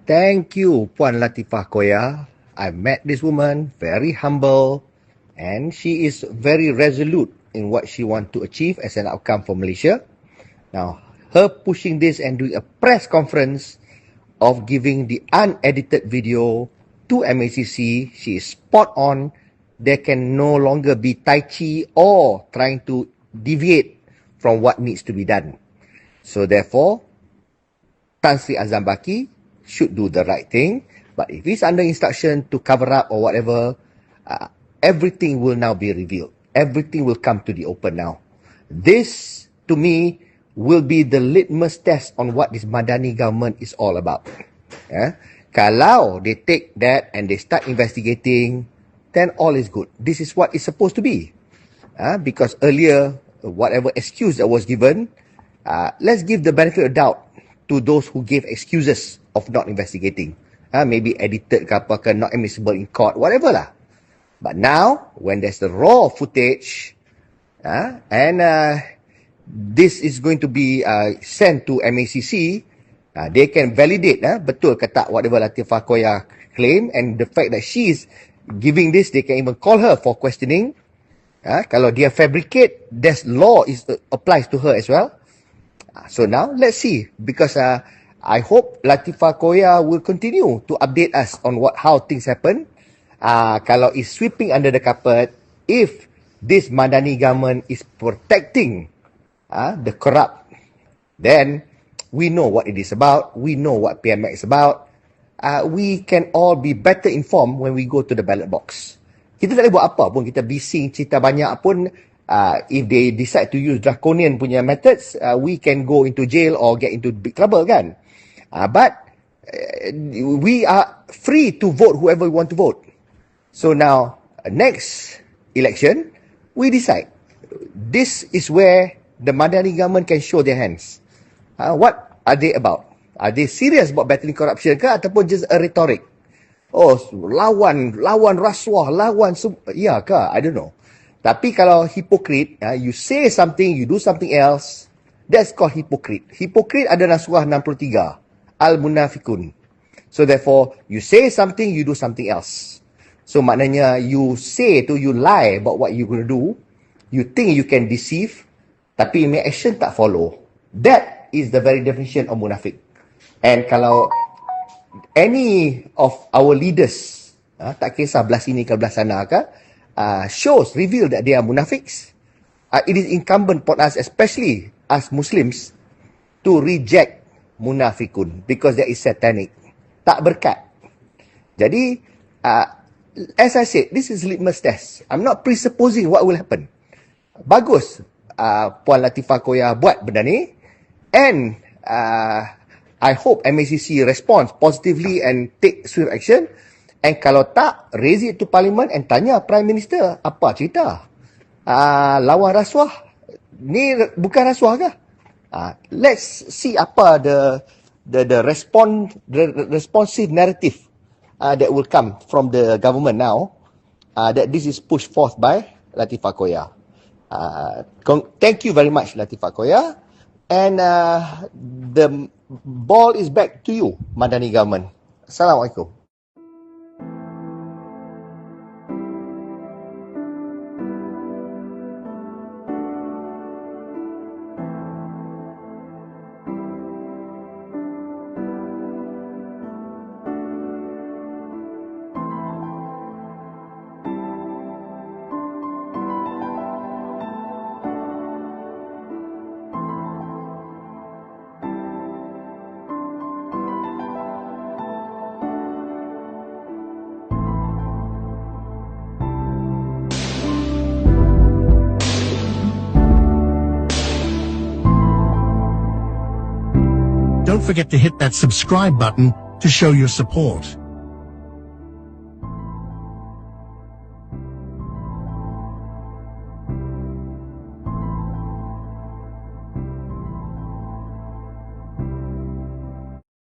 Thank you, Puan Lateefa Koya. I met this woman, very humble, and she is very resolute in what she wants to achieve as an outcome for Malaysia. Now, her pushing this and doing a press conference of giving the unedited video to MACC, she is spot on. There can no longer be tai chi or trying to deviate from what needs to be done. So therefore, Tan Sri Azam Baki should do the right thing. But if he's under instruction to cover up or whatever, everything will now be revealed. Everything will come to the open now. This, to me, will be the litmus test on what this Madani government is all about. Kalau they take that and they start investigating, then all is good. This is what it's supposed to be. Because earlier, whatever excuse that was given, let's give the benefit of doubt to those who gave excuses of not investigating. Maybe edited ke apa ke, not admissible in court, whatever lah. But now, when there's the raw footage, and this is going to be sent to MACC, they can validate betul ke tak whatever Lateefa Koya claim, and the fact that she is giving this, they can even call her for questioning. Kalau dia fabricate, there's law applies to her as well. So now, let's see, because I hope Lateefa Koya will continue to update us on how things happen. Kalau it's sweeping under the carpet, if this Madani government is protecting the corrupt, then we know what it is about, we know what PMX is about, we can all be better informed when we go to the ballot box. Kita tak boleh buat apa pun, kita bising, cerita banyak pun, if they decide to use draconian punya methods, we can go into jail or get into big trouble kan. But we are free to vote whoever we want to vote. So now, next election, we decide. This is where the Madani government can show their hands. What are they about? Are they serious about battling corruption ke ataupun just a rhetoric? Oh, lawan rasuah, ya ke? I don't know. Tapi kalau hypocrite, you say something, you do something else, that's called hypocrite. Hypocrite ada dalam surah 63, Al-Munafikun. So therefore, you say something, you do something else. So maknanya, you lie about what you're going to do, you think you can deceive, tapi your action tak follow. That is the very definition of munafik. And kalau any of our leaders, tak kisah belah sini ke belah sana ke, reveal that they are munafiks, it is incumbent upon us, especially as Muslims, to reject munafikun because that is satanic. Tak berkat. Jadi, as I said, this is litmus test. I'm not presupposing what will happen. Bagus, Puan Lateefa Koya buat benda ni, and I hope MACC responds positively and take swift action. And kalau tak, raise it to Parliament and tanya Prime Minister, apa cerita? Lawan rasuah, ni bukan rasuah ke? Let's see apa the responsive narrative that will come from the government now, that this is pushed forth by Lateefa Koya. Thank you very much, Lateefa Koya. And the ball is back to you, Madani government. Assalamualaikum. Don't forget to hit that subscribe button to show your support.